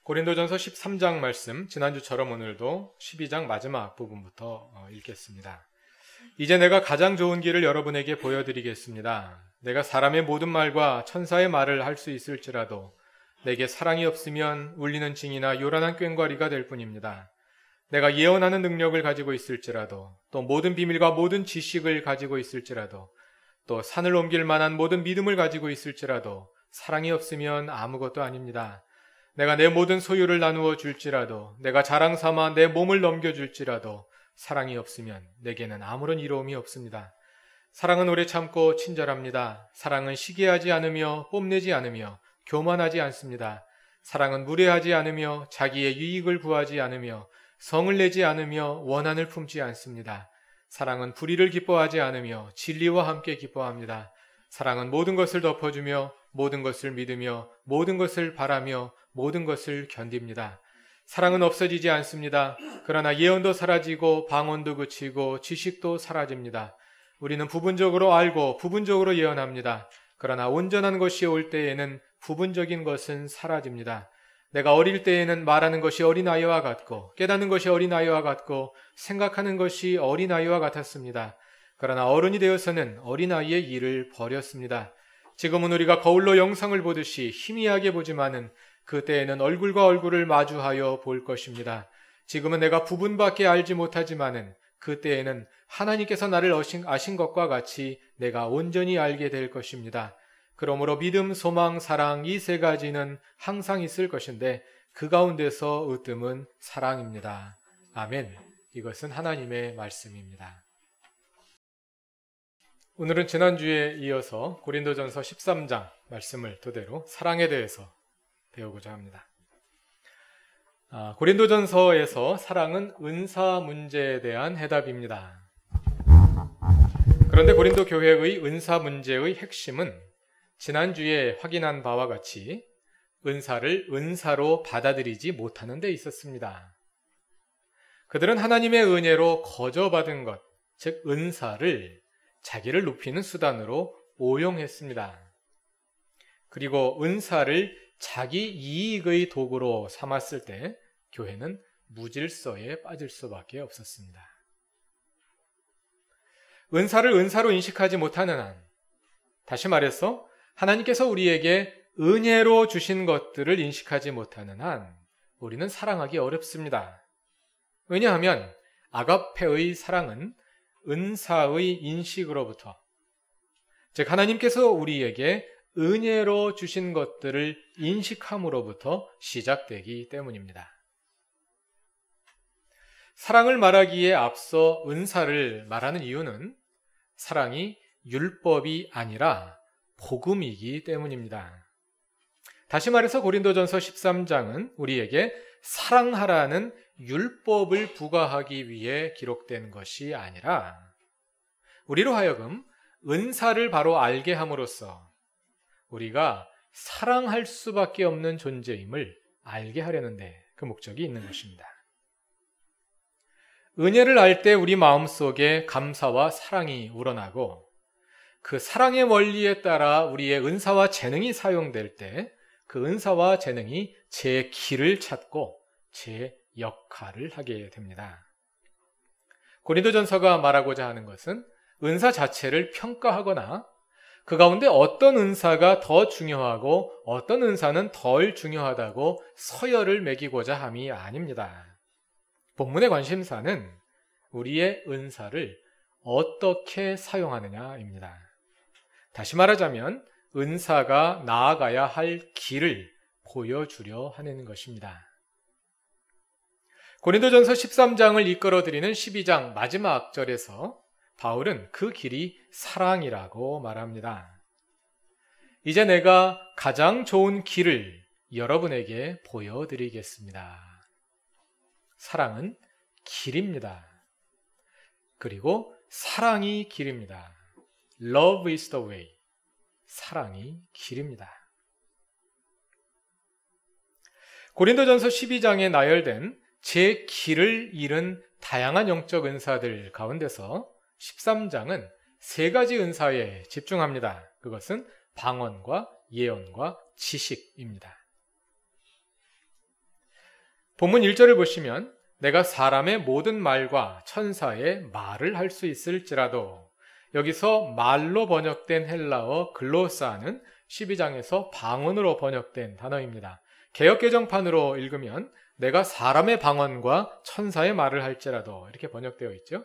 고린도전서 13장 말씀, 지난주처럼 오늘도 12장 마지막 부분부터 읽겠습니다. 이제 내가 가장 좋은 길을 여러분에게 보여드리겠습니다. 내가 사람의 모든 말과 천사의 말을 할 수 있을지라도 내게 사랑이 없으면 울리는 징이나 요란한 꽹과리가 될 뿐입니다. 내가 예언하는 능력을 가지고 있을지라도, 또 모든 비밀과 모든 지식을 가지고 있을지라도, 또 산을 옮길 만한 모든 믿음을 가지고 있을지라도 사랑이 없으면 아무것도 아닙니다. 내가 내 모든 소유를 나누어 줄지라도, 내가 자랑 삼아 내 몸을 넘겨줄지라도 사랑이 없으면 내게는 아무런 이로움이 없습니다. 사랑은 오래 참고 친절합니다. 사랑은 시기하지 않으며 뽐내지 않으며 교만하지 않습니다. 사랑은 무례하지 않으며 자기의 유익을 구하지 않으며 성을 내지 않으며 원한을 품지 않습니다. 사랑은 불의를 기뻐하지 않으며 진리와 함께 기뻐합니다. 사랑은 모든 것을 덮어주며 모든 것을 믿으며 모든 것을 바라며 모든 것을 견딥니다. 사랑은 없어지지 않습니다. 그러나 예언도 사라지고 방언도 그치고 지식도 사라집니다. 우리는 부분적으로 알고 부분적으로 예언합니다. 그러나 온전한 것이 올 때에는 부분적인 것은 사라집니다. 내가 어릴 때에는 말하는 것이 어린아이와 같고 깨닫는 것이 어린아이와 같고 생각하는 것이 어린아이와 같았습니다. 그러나 어른이 되어서는 어린아이의 일을 버렸습니다. 지금은 우리가 거울로 영상을 보듯이 희미하게 보지만은 그때에는 얼굴과 얼굴을 마주하여 볼 것입니다. 지금은 내가 부분밖에 알지 못하지만은 그때에는 하나님께서 나를 아신 것과 같이 내가 온전히 알게 될 것입니다. 그러므로 믿음, 소망, 사랑 이 세 가지는 항상 있을 것인데 그 가운데서 으뜸은 사랑입니다. 아멘. 이것은 하나님의 말씀입니다. 오늘은 지난주에 이어서 고린도전서 13장 말씀을 토대로 사랑에 대해서 배우고자 합니다. 고린도전서에서 사랑은 은사 문제에 대한 해답입니다. 그런데 고린도 교회의 은사 문제의 핵심은 지난주에 확인한 바와 같이 은사를 은사로 받아들이지 못하는 데 있었습니다. 그들은 하나님의 은혜로 거저받은 것, 즉 은사를 자기를 높이는 수단으로 오용했습니다. 그리고 은사를 자기 이익의 도구로 삼았을 때 교회는 무질서에 빠질 수밖에 없었습니다. 은사를 은사로 인식하지 못하는 한, 다시 말해서 하나님께서 우리에게 은혜로 주신 것들을 인식하지 못하는 한 우리는 사랑하기 어렵습니다. 왜냐하면 아가페의 사랑은 은사의 인식으로부터, 즉 하나님께서 우리에게 은혜로 주신 것들을 인식함으로부터 시작되기 때문입니다. 사랑을 말하기에 앞서 은사를 말하는 이유는 사랑이 율법이 아니라 복음이기 때문입니다. 다시 말해서 고린도전서 13장은 우리에게 사랑하라는 율법을 부과하기 위해 기록된 것이 아니라 우리로 하여금 은사를 바로 알게 함으로써 우리가 사랑할 수밖에 없는 존재임을 알게 하려는데 그 목적이 있는 것입니다. 은혜를 알 때 우리 마음속에 감사와 사랑이 우러나고 그 사랑의 원리에 따라 우리의 은사와 재능이 사용될 때 그 은사와 재능이 제 길을 찾고 제 역할을 하게 됩니다. 고린도전서가 말하고자 하는 것은 은사 자체를 평가하거나 그 가운데 어떤 은사가 더 중요하고 어떤 은사는 덜 중요하다고 서열을 매기고자 함이 아닙니다. 본문의 관심사는 우리의 은사를 어떻게 사용하느냐입니다. 다시 말하자면 은사가 나아가야 할 길을 보여주려 하는 것입니다. 고린도전서 13장을 이끌어드리는 12장 마지막 절에서 바울은 그 길이 사랑이라고 말합니다. 이제 내가 가장 좋은 길을 여러분에게 보여드리겠습니다. 사랑은 길입니다. 그리고 사랑이 길입니다. Love is the way. 사랑이 길입니다. 고린도전서 12장에 나열된 제 길을 잃은 다양한 영적 은사들 가운데서 13장은 세 가지 은사에 집중합니다. 그것은 방언과 예언과 지식입니다. 본문 1절을 보시면 내가 사람의 모든 말과 천사의 말을 할 수 있을지라도, 여기서 말로 번역된 헬라어 글로사는 12장에서 방언으로 번역된 단어입니다. 개역개정판으로 읽으면 내가 사람의 방언과 천사의 말을 할지라도 이렇게 번역되어 있죠.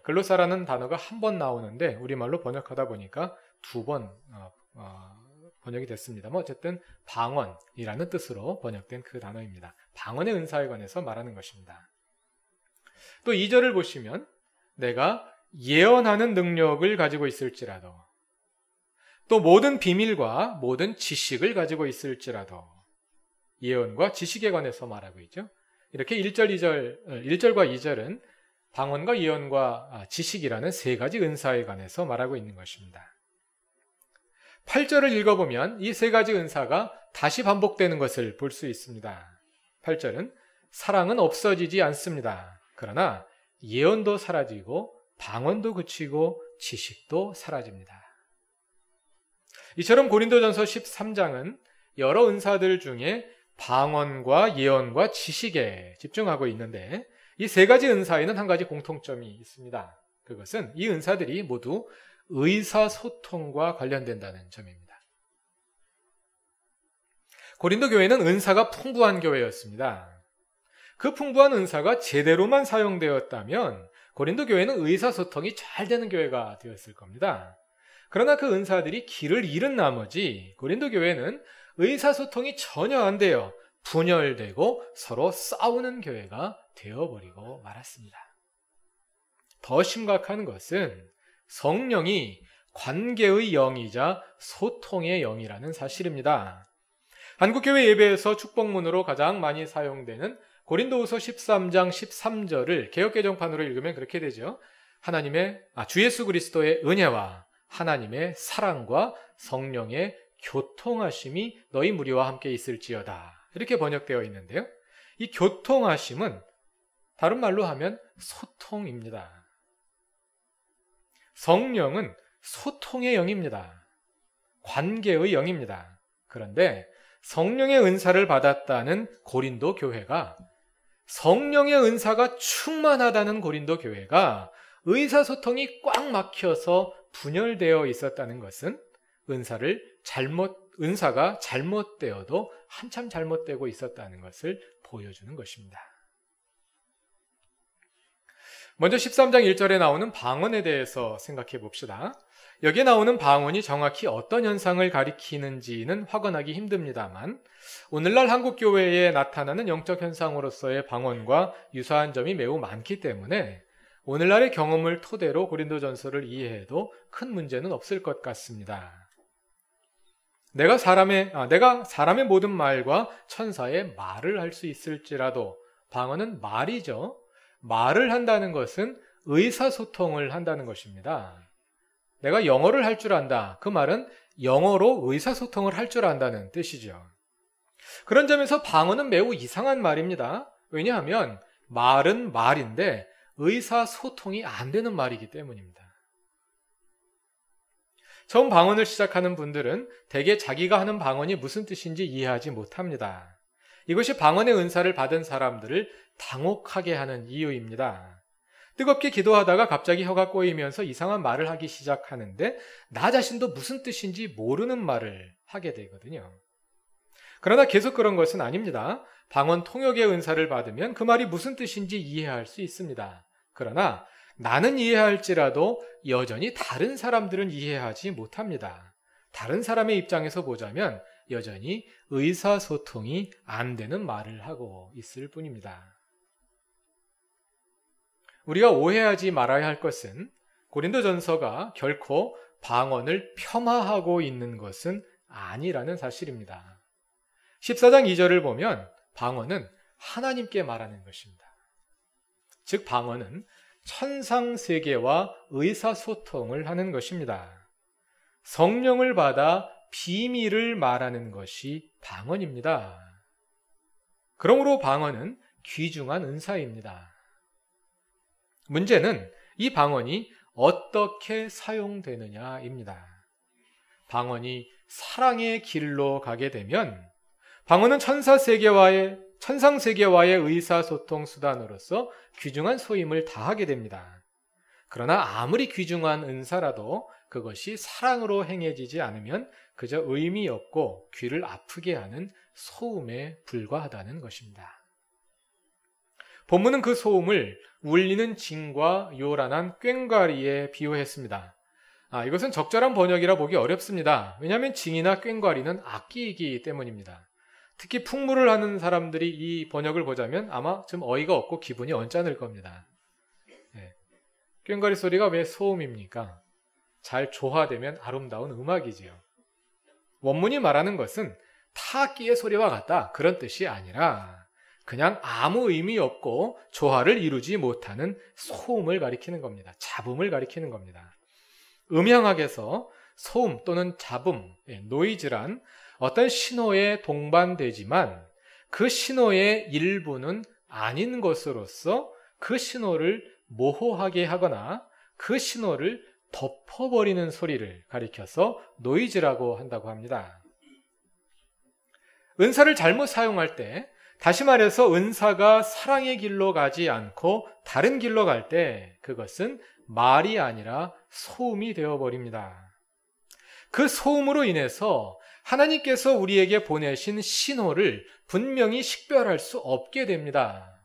글로사라는 단어가 한 번 나오는데 우리말로 번역하다 보니까 두 번 번역이 됐습니다. 어쨌든 방언이라는 뜻으로 번역된 그 단어입니다. 방언의 은사에 관해서 말하는 것입니다. 또 2절을 보시면 내가 예언하는 능력을 가지고 있을지라도, 또 모든 비밀과 모든 지식을 가지고 있을지라도, 예언과 지식에 관해서 말하고 있죠. 이렇게 1절과 2절은 방언과 예언과 지식이라는 세 가지 은사에 관해서 말하고 있는 것입니다. 8절을 읽어보면 이 세 가지 은사가 다시 반복되는 것을 볼 수 있습니다. 8절은 사랑은 없어지지 않습니다. 그러나 예언도 사라지고 방언도 그치고 지식도 사라집니다. 이처럼 고린도전서 13장은 여러 은사들 중에 방언과 예언과 지식에 집중하고 있는데, 이 세 가지 은사에는 한 가지 공통점이 있습니다. 그것은 이 은사들이 모두 의사소통과 관련된다는 점입니다. 고린도 교회는 은사가 풍부한 교회였습니다. 그 풍부한 은사가 제대로만 사용되었다면 고린도 교회는 의사소통이 잘 되는 교회가 되었을 겁니다. 그러나 그 은사들이 길을 잃은 나머지 고린도 교회는 의사소통이 전혀 안 되어 분열되고 서로 싸우는 교회가 되어버리고 말았습니다. 더 심각한 것은 성령이 관계의 영이자 소통의 영이라는 사실입니다. 한국교회 예배에서 축복문으로 가장 많이 사용되는 고린도후서 13장 13절을 개역개정판으로 읽으면 그렇게 되죠. 주 예수 그리스도의 은혜와 하나님의 사랑과 성령의 교통하심이 너희 무리와 함께 있을지어다. 이렇게 번역되어 있는데요. 이 교통하심은 다른 말로 하면 소통입니다. 성령은 소통의 영입니다. 관계의 영입니다. 그런데 성령의 은사를 받았다는 고린도 교회가, 성령의 은사가 충만하다는 고린도 교회가 의사소통이 꽉 막혀서 분열되어 있었다는 것은 은사가 잘못되어도 한참 잘못되고 있었다는 것을 보여주는 것입니다. 먼저 13장 1절에 나오는 방언에 대해서 생각해 봅시다. 여기에 나오는 방언이 정확히 어떤 현상을 가리키는지는 확언하기 힘듭니다만, 오늘날 한국교회에 나타나는 영적 현상으로서의 방언과 유사한 점이 매우 많기 때문에 오늘날의 경험을 토대로 고린도전서를 이해해도 큰 문제는 없을 것 같습니다. 내가 사람의 모든 말과 천사의 말을 할 수 있을지라도, 방언은 말이죠. 말을 한다는 것은 의사소통을 한다는 것입니다. 내가 영어를 할 줄 안다. 그 말은 영어로 의사소통을 할 줄 안다는 뜻이죠. 그런 점에서 방언은 매우 이상한 말입니다. 왜냐하면 말은 말인데 의사소통이 안 되는 말이기 때문입니다. 처음 방언을 시작하는 분들은 대개 자기가 하는 방언이 무슨 뜻인지 이해하지 못합니다. 이것이 방언의 은사를 받은 사람들을 당혹하게 하는 이유입니다. 뜨겁게 기도하다가 갑자기 혀가 꼬이면서 이상한 말을 하기 시작하는데 나 자신도 무슨 뜻인지 모르는 말을 하게 되거든요. 그러나 계속 그런 것은 아닙니다. 방언 통역의 은사를 받으면 그 말이 무슨 뜻인지 이해할 수 있습니다. 그러나 나는 이해할지라도 여전히 다른 사람들은 이해하지 못합니다. 다른 사람의 입장에서 보자면 여전히 의사소통이 안 되는 말을 하고 있을 뿐입니다. 우리가 오해하지 말아야 할 것은 고린도전서가 결코 방언을 폄하하고 있는 것은 아니라는 사실입니다. 14장 2절을 보면 방언은 하나님께 말하는 것입니다. 즉 방언은 천상세계와 의사소통을 하는 것입니다. 성령을 받아 비밀을 말하는 것이 방언입니다. 그러므로 방언은 귀중한 은사입니다. 문제는 이 방언이 어떻게 사용되느냐입니다. 방언이 사랑의 길로 가게 되면 방언은 천상세계와의 의사소통 수단으로서 귀중한 소임을 다하게 됩니다. 그러나 아무리 귀중한 은사라도 그것이 사랑으로 행해지지 않으면 그저 의미 없고 귀를 아프게 하는 소음에 불과하다는 것입니다. 본문은 그 소음을 울리는 징과 요란한 꽹과리에 비유했습니다. 이것은 적절한 번역이라 보기 어렵습니다. 왜냐하면 징이나 꽹과리는 악기이기 때문입니다. 특히 풍물을 하는 사람들이 이 번역을 보자면 아마 좀 어이가 없고 기분이 언짢을 겁니다. 꽹과리 소리가 왜 소음입니까? 잘 조화되면 아름다운 음악이지요. 원문이 말하는 것은 타악기의 소리와 같다, 그런 뜻이 아니라 그냥 아무 의미 없고 조화를 이루지 못하는 소음을 가리키는 겁니다. 잡음을 가리키는 겁니다. 음향학에서 소음 또는 잡음, 노이즈란 어떤 신호에 동반되지만 그 신호의 일부는 아닌 것으로서 그 신호를 모호하게 하거나 그 신호를 덮어버리는 소리를 가리켜서 노이즈라고 한다고 합니다. 은사를 잘못 사용할 때, 다시 말해서 은사가 사랑의 길로 가지 않고 다른 길로 갈 때 그것은 말이 아니라 소음이 되어버립니다. 그 소음으로 인해서 하나님께서 우리에게 보내신 신호를 분명히 식별할 수 없게 됩니다.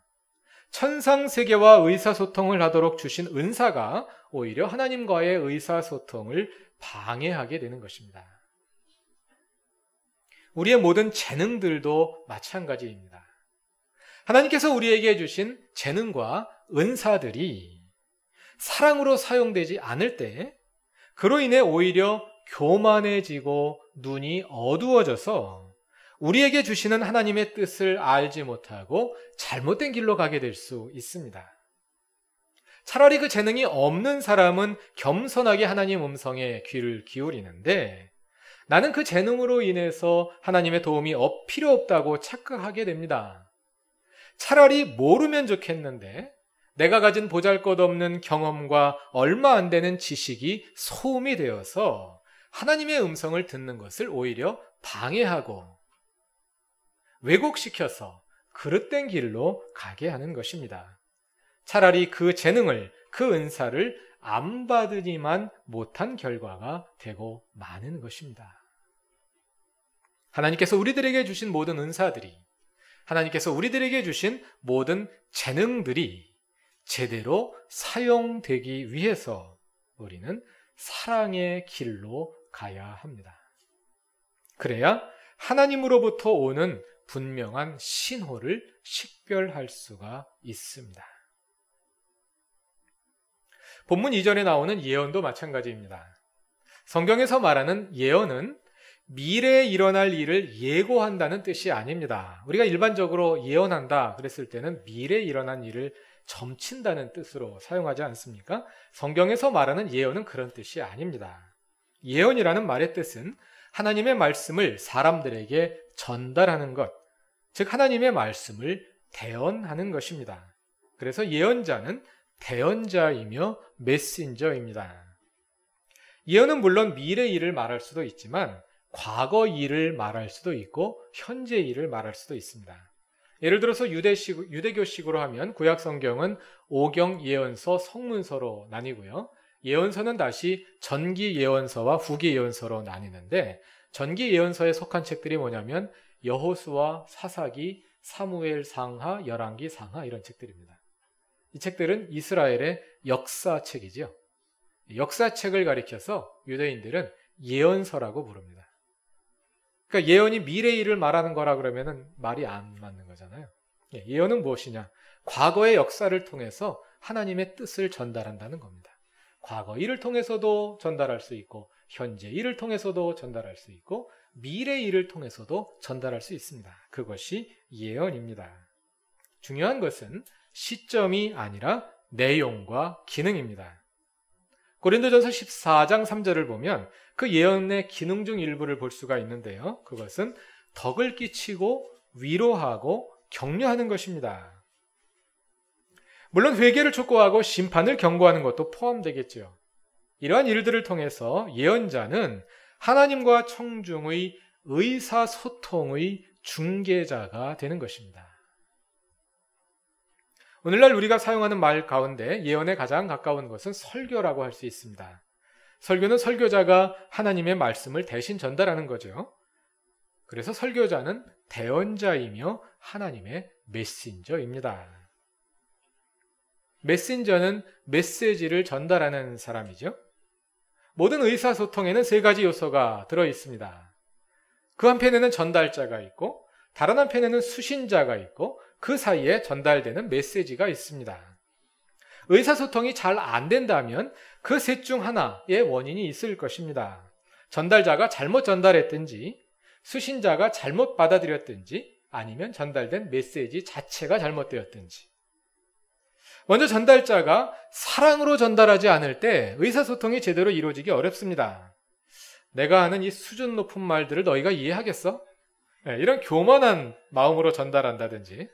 천상세계와 의사소통을 하도록 주신 은사가 오히려 하나님과의 의사소통을 방해하게 되는 것입니다. 우리의 모든 재능들도 마찬가지입니다. 하나님께서 우리에게 주신 재능과 은사들이 사랑으로 사용되지 않을 때 그로 인해 오히려 교만해지고 눈이 어두워져서 우리에게 주시는 하나님의 뜻을 알지 못하고 잘못된 길로 가게 될 수 있습니다. 차라리 그 재능이 없는 사람은 겸손하게 하나님 음성에 귀를 기울이는데 나는 그 재능으로 인해서 하나님의 도움이 필요 없다고 착각하게 됩니다. 차라리 모르면 좋겠는데 내가 가진 보잘것없는 경험과 얼마 안 되는 지식이 소음이 되어서 하나님의 음성을 듣는 것을 오히려 방해하고 왜곡시켜서 그릇된 길로 가게 하는 것입니다. 차라리 그 재능을, 그 은사를 안 받으니만 못한 결과가 되고 마는 것입니다. 하나님께서 우리들에게 주신 모든 은사들이, 하나님께서 우리들에게 주신 모든 재능들이 제대로 사용되기 위해서 우리는 사랑의 길로 가야 합니다. 그래야 하나님으로부터 오는 분명한 신호를 식별할 수가 있습니다. 본문 이전에 나오는 예언도 마찬가지입니다. 성경에서 말하는 예언은 미래에 일어날 일을 예고한다는 뜻이 아닙니다. 우리가 일반적으로 예언한다 그랬을 때는 미래에 일어난 일을 점친다는 뜻으로 사용하지 않습니까? 성경에서 말하는 예언은 그런 뜻이 아닙니다. 예언이라는 말의 뜻은 하나님의 말씀을 사람들에게 전달하는 것, 즉 하나님의 말씀을 대언하는 것입니다. 그래서 예언자는 대언자이며 메신저입니다. 예언은 물론 미래 일을 말할 수도 있지만 과거 일을 말할 수도 있고 현재 일을 말할 수도 있습니다. 예를 들어서 유대교식으로 하면 구약 성경은 오경 예언서, 성문서로 나뉘고요. 예언서는 다시 전기 예언서와 후기 예언서로 나뉘는데 전기 예언서에 속한 책들이 뭐냐면 여호수아, 사사기, 사무엘 상하, 열왕기 상하 이런 책들입니다. 이 책들은 이스라엘의 역사책이죠. 역사책을 가리켜서 유대인들은 예언서라고 부릅니다. 그러니까 예언이 미래 일을 말하는 거라 그러면은 말이 안 맞는 거잖아요. 예언은 무엇이냐? 과거의 역사를 통해서 하나님의 뜻을 전달한다는 겁니다. 과거 일을 통해서도 전달할 수 있고 현재 일을 통해서도 전달할 수 있고 미래 일을 통해서도 전달할 수 있습니다. 그것이 예언입니다. 중요한 것은 시점이 아니라 내용과 기능입니다. 고린도전서 14장 3절을 보면 그 예언의 기능 중 일부를 볼 수가 있는데요. 그것은 덕을 끼치고 위로하고 격려하는 것입니다. 물론 회개를 촉구하고 심판을 경고하는 것도 포함되겠죠. 이러한 일들을 통해서 예언자는 하나님과 청중의 의사소통의 중개자가 되는 것입니다. 오늘날 우리가 사용하는 말 가운데 예언에 가장 가까운 것은 설교라고 할 수 있습니다. 설교는 설교자가 하나님의 말씀을 대신 전달하는 거죠. 그래서 설교자는 대언자이며 하나님의 메신저입니다. 메신저는 메시지를 전달하는 사람이죠. 모든 의사소통에는 세 가지 요소가 들어있습니다. 그 한편에는 전달자가 있고 다른 한편에는 수신자가 있고 그 사이에 전달되는 메시지가 있습니다. 의사소통이 잘 안 된다면 그 셋 중 하나의 원인이 있을 것입니다. 전달자가 잘못 전달했든지 수신자가 잘못 받아들였든지 아니면 전달된 메시지 자체가 잘못되었든지. 먼저 전달자가 사랑으로 전달하지 않을 때 의사소통이 제대로 이루어지기 어렵습니다. 내가 하는 이 수준 높은 말들을 너희가 이해하겠어? 이런 교만한 마음으로 전달한다든지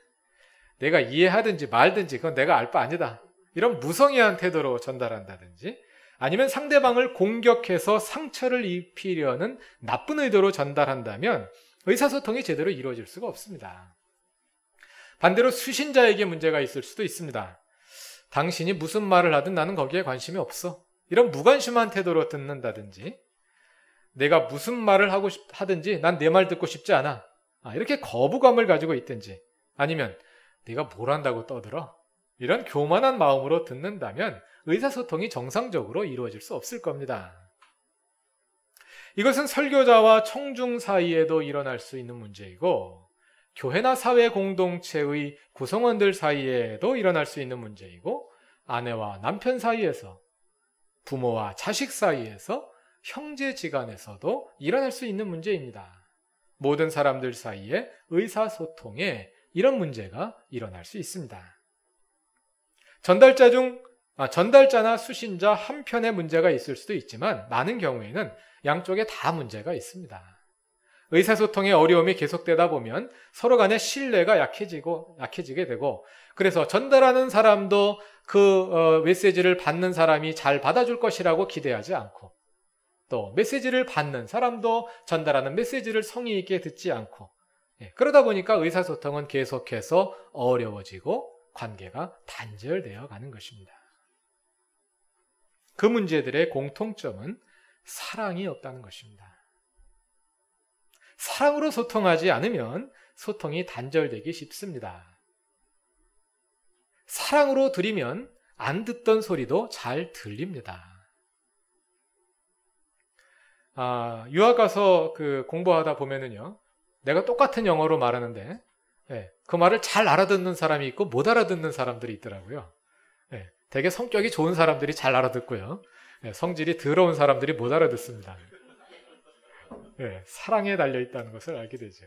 내가 이해하든지 말든지 그건 내가 알 바 아니다. 이런 무성의한 태도로 전달한다든지 아니면 상대방을 공격해서 상처를 입히려는 나쁜 의도로 전달한다면 의사소통이 제대로 이루어질 수가 없습니다. 반대로 수신자에게 문제가 있을 수도 있습니다. 당신이 무슨 말을 하든 나는 거기에 관심이 없어. 이런 무관심한 태도로 듣는다든지 내가 무슨 말을 하든지 난 내 말 듣고 싶지 않아. 이렇게 거부감을 가지고 있든지 아니면 네가 뭘 한다고 떠들어? 이런 교만한 마음으로 듣는다면 의사소통이 정상적으로 이루어질 수 없을 겁니다. 이것은 설교자와 청중 사이에도 일어날 수 있는 문제이고 교회나 사회 공동체의 구성원들 사이에도 일어날 수 있는 문제이고 아내와 남편 사이에서 부모와 자식 사이에서 형제지간에서도 일어날 수 있는 문제입니다. 모든 사람들 사이에 의사소통에 이런 문제가 일어날 수 있습니다. 전달자나 수신자 한편에 문제가 있을 수도 있지만 많은 경우에는 양쪽에 다 문제가 있습니다. 의사소통의 어려움이 계속되다 보면 서로 간의 신뢰가 약해지게 되고 그래서 전달하는 사람도 그 메시지를 받는 사람이 잘 받아줄 것이라고 기대하지 않고 또 메시지를 받는 사람도 전달하는 메시지를 성의 있게 듣지 않고 그러다 보니까 의사소통은 계속해서 어려워지고 관계가 단절되어 가는 것입니다. 그 문제들의 공통점은 사랑이 없다는 것입니다. 사랑으로 소통하지 않으면 소통이 단절되기 쉽습니다. 사랑으로 들으면 안 듣던 소리도 잘 들립니다. 유학 가서 공부하다 보면은요, 내가 똑같은 영어로 말하는데, 그 말을 잘 알아듣는 사람이 있고 못 알아듣는 사람들이 있더라고요. 되게 성격이 좋은 사람들이 잘 알아듣고요. 성질이 더러운 사람들이 못 알아듣습니다. 사랑에 달려있다는 것을 알게 되죠.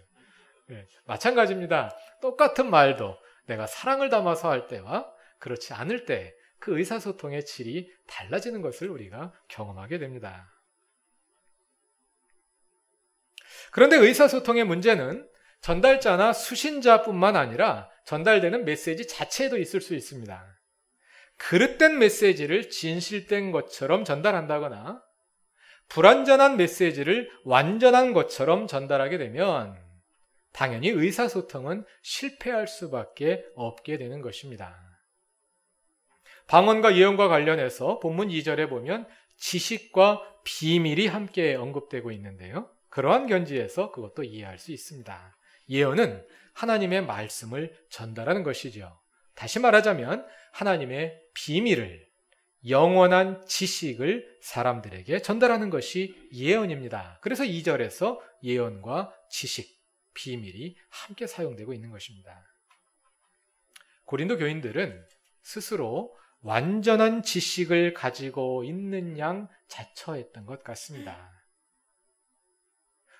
마찬가지입니다. 똑같은 말도 내가 사랑을 담아서 할 때와 그렇지 않을 때 그 의사소통의 질이 달라지는 것을 우리가 경험하게 됩니다. 그런데 의사소통의 문제는 전달자나 수신자뿐만 아니라 전달되는 메시지 자체에도 있을 수 있습니다. 그릇된 메시지를 진실된 것처럼 전달한다거나 불완전한 메시지를 완전한 것처럼 전달하게 되면 당연히 의사소통은 실패할 수밖에 없게 되는 것입니다. 방언과 예언과 관련해서 본문 2절에 보면 지식과 비밀이 함께 언급되고 있는데요. 그러한 견지에서 그것도 이해할 수 있습니다. 예언은 하나님의 말씀을 전달하는 것이죠. 다시 말하자면 하나님의 비밀을, 영원한 지식을 사람들에게 전달하는 것이 예언입니다. 그래서 2절에서 예언과 지식, 비밀이 함께 사용되고 있는 것입니다. 고린도 교인들은 스스로 완전한 지식을 가지고 있는 양 자처했던 것 같습니다.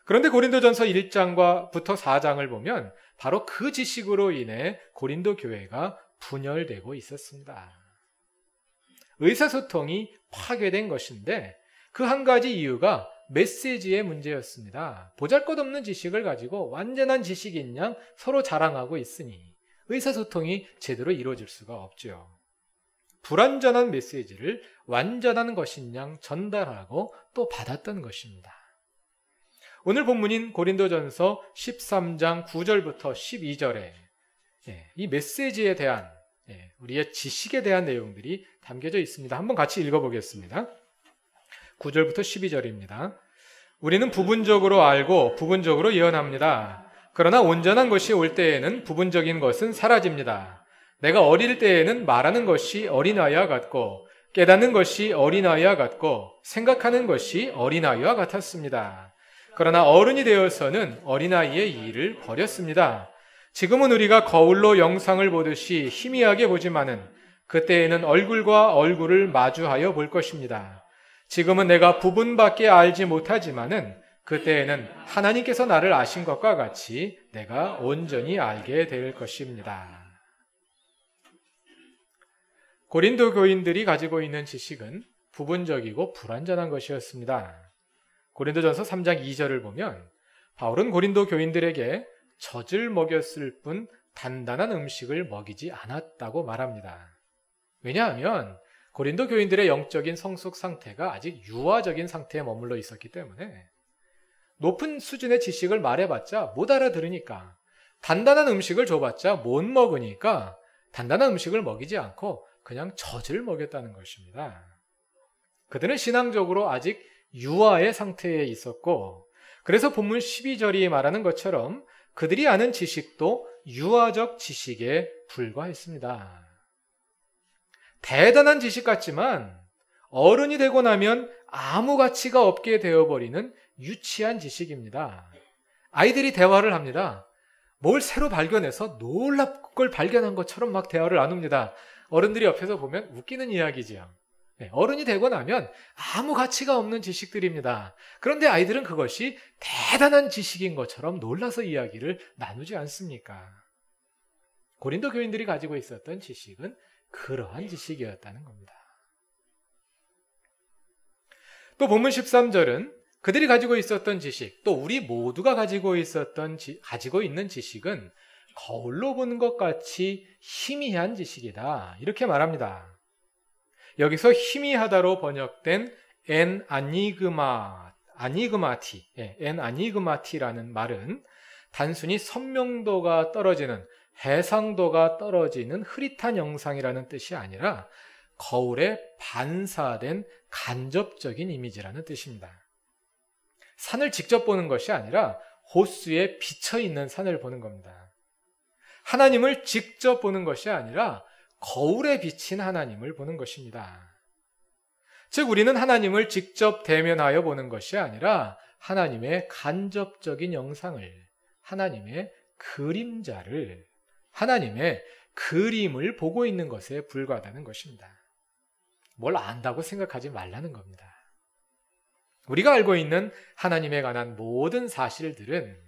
그런데 고린도전서 1장부터 4장을 보면 바로 그 지식으로 인해 고린도 교회가 분열되고 있었습니다. 의사소통이 파괴된 것인데 그 한 가지 이유가 메시지의 문제였습니다. 보잘것없는 지식을 가지고 완전한 지식인 양 서로 자랑하고 있으니 의사소통이 제대로 이루어질 수가 없죠. 불완전한 메시지를 완전한 것인 양 전달하고 또 받았던 것입니다. 오늘 본문인 고린도전서 13장 9절부터 12절에 이 메시지에 대한 우리의 지식에 대한 내용들이 담겨져 있습니다. 한번 같이 읽어보겠습니다. 9절부터 12절입니다. 우리는 부분적으로 알고 부분적으로 예언합니다. 그러나 온전한 것이 올 때에는 부분적인 것은 사라집니다. 내가 어릴 때에는 말하는 것이 어린아이와 같고 깨닫는 것이 어린아이와 같고 생각하는 것이 어린아이와 같았습니다. 그러나 어른이 되어서는 어린아이의 일을 버렸습니다. 지금은 우리가 거울로 영상을 보듯이 희미하게 보지만은 그때에는 얼굴과 얼굴을 마주하여 볼 것입니다. 지금은 내가 부분밖에 알지 못하지만은 그때에는 하나님께서 나를 아신 것과 같이 내가 온전히 알게 될 것입니다. 고린도 교인들이 가지고 있는 지식은 부분적이고 불완전한 것이었습니다. 고린도전서 3장 2절을 보면 바울은 고린도 교인들에게 젖을 먹였을 뿐 단단한 음식을 먹이지 않았다고 말합니다. 왜냐하면 고린도 교인들의 영적인 성숙 상태가 아직 유아적인 상태에 머물러 있었기 때문에 높은 수준의 지식을 말해봤자 못 알아들으니까, 단단한 음식을 줘봤자 못 먹으니까 단단한 음식을 먹이지 않고 그냥 젖을 먹였다는 것입니다. 그들은 신앙적으로 아직 유아의 상태에 있었고, 그래서 본문 12절이 말하는 것처럼 그들이 아는 지식도 유아적 지식에 불과했습니다. 대단한 지식 같지만 어른이 되고 나면 아무 가치가 없게 되어버리는 유치한 지식입니다. 아이들이 대화를 합니다. 뭘 새로 발견해서 놀랍은 걸 발견한 것처럼 막 대화를 나눕니다. 어른들이 옆에서 보면 웃기는 이야기지요. 어른이 되고 나면 아무 가치가 없는 지식들입니다. 그런데 아이들은 그것이 대단한 지식인 것처럼 놀라서 이야기를 나누지 않습니까? 고린도 교인들이 가지고 있었던 지식은 그러한 지식이었다는 겁니다. 또 본문 13절은 그들이 가지고 있었던 지식, 또 우리 모두가 가지고 있는 지식은 거울로 보는 것 같이 희미한 지식이다. 이렇게 말합니다. 여기서 희미하다로 번역된 아니그마티라는 말은 단순히 선명도가 떨어지는, 해상도가 떨어지는 흐릿한 영상이라는 뜻이 아니라 거울에 반사된 간접적인 이미지라는 뜻입니다. 산을 직접 보는 것이 아니라 호수에 비쳐있는 산을 보는 겁니다. 하나님을 직접 보는 것이 아니라 거울에 비친 하나님을 보는 것입니다. 즉 우리는 하나님을 직접 대면하여 보는 것이 아니라 하나님의 간접적인 영상을, 하나님의 그림자를, 하나님의 그림을 보고 있는 것에 불과하다는 것입니다. 뭘 안다고 생각하지 말라는 겁니다. 우리가 알고 있는 하나님에 관한 모든 사실들은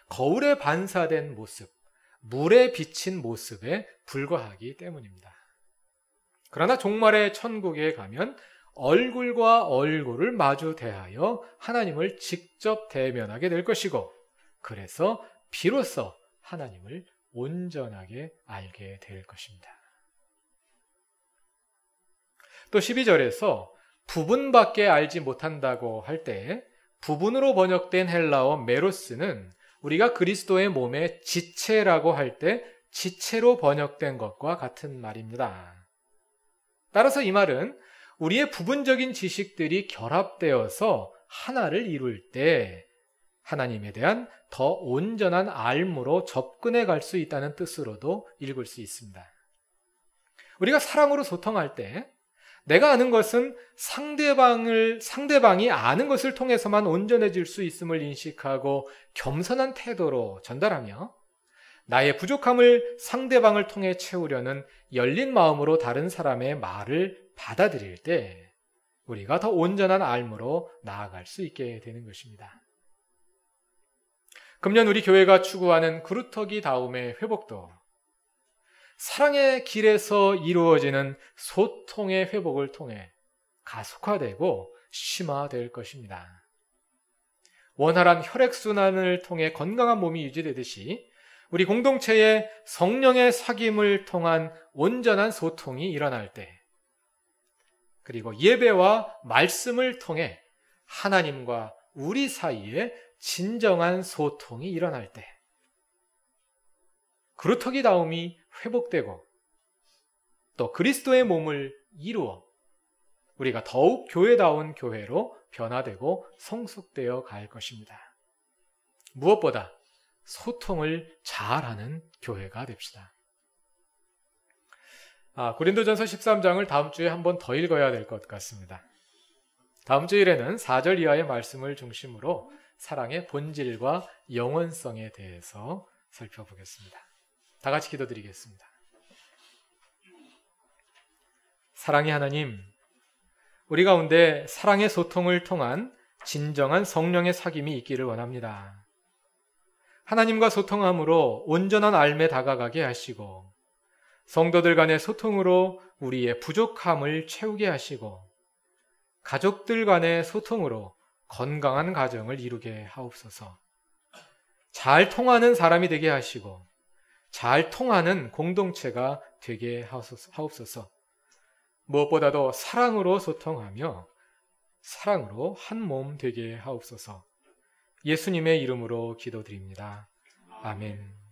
거울에 반사된 모습, 물에 비친 모습에 불과하기 때문입니다. 그러나 종말의 천국에 가면 얼굴과 얼굴을 마주 대하여 하나님을 직접 대면하게 될 것이고, 그래서 비로소 하나님을 온전하게 알게 될 것입니다. 또 12절에서 부분밖에 알지 못한다고 할 때 부분으로 번역된 헬라어 메로스는 우리가 그리스도의 몸의 지체라고 할 때 지체로 번역된 것과 같은 말입니다. 따라서 이 말은 우리의 부분적인 지식들이 결합되어서 하나를 이룰 때 하나님에 대한 더 온전한 알므로 접근해 갈 수 있다는 뜻으로도 읽을 수 있습니다. 우리가 사랑으로 소통할 때 내가 아는 것은 상대방이 아는 것을 통해서만 온전해질 수 있음을 인식하고 겸손한 태도로 전달하며, 나의 부족함을 상대방을 통해 채우려는 열린 마음으로 다른 사람의 말을 받아들일 때 우리가 더 온전한 알므로 나아갈 수 있게 되는 것입니다. 금년 우리 교회가 추구하는 그루터기다움의 회복도 사랑의 길에서 이루어지는 소통의 회복을 통해 가속화되고 심화될 것입니다. 원활한 혈액순환을 통해 건강한 몸이 유지되듯이 우리 공동체의 성령의 사귐을 통한 온전한 소통이 일어날 때, 그리고 예배와 말씀을 통해 하나님과 우리 사이에 진정한 소통이 일어날 때 그루터기다움이 회복되고 또 그리스도의 몸을 이루어 우리가 더욱 교회다운 교회로 변화되고 성숙되어 갈 것입니다. 무엇보다 소통을 잘하는 교회가 됩시다. 고린도전서 13장을 다음 주에 한 번 더 읽어야 될 것 같습니다. 다음 주일에는 4절 이하의 말씀을 중심으로 사랑의 본질과 영원성에 대해서 살펴보겠습니다. 다 같이 기도드리겠습니다. 사랑의 하나님, 우리 가운데 사랑의 소통을 통한 진정한 성령의 사귐이 있기를 원합니다. 하나님과 소통함으로 온전한 삶에 다가가게 하시고 성도들 간의 소통으로 우리의 부족함을 채우게 하시고 가족들 간의 소통으로 건강한 가정을 이루게 하옵소서. 잘 통하는 사람이 되게 하시고 잘 통하는 공동체가 되게 하옵소서. 무엇보다도 사랑으로 소통하며 사랑으로 한 몸 되게 하옵소서. 예수님의 이름으로 기도드립니다. 아멘.